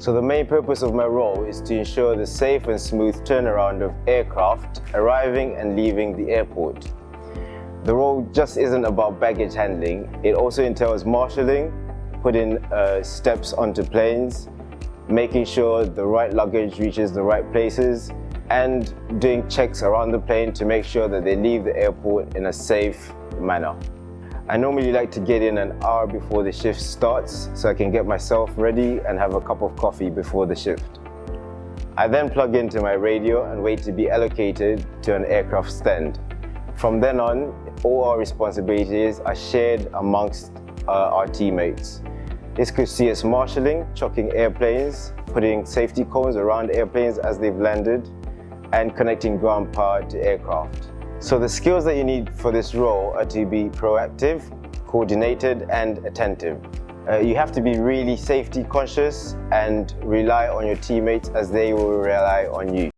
So the main purpose of my role is to ensure the safe and smooth turnaround of aircraft arriving and leaving the airport. The role just isn't about baggage handling, it also entails marshalling, putting steps onto planes, making sure the right luggage reaches the right places, and doing checks around the plane to make sure that they leave the airport in a safe manner. I normally like to get in an hour before the shift starts so I can get myself ready and have a cup of coffee before the shift. I then plug into my radio and wait to be allocated to an aircraft stand. From then on, all our responsibilities are shared amongst our teammates. This could see us marshalling, chocking airplanes, putting safety cones around airplanes as they've landed, and connecting ground power to aircraft. So the skills that you need for this role are to be proactive, coordinated, and attentive. You have to be really safety conscious and rely on your teammates as they will rely on you.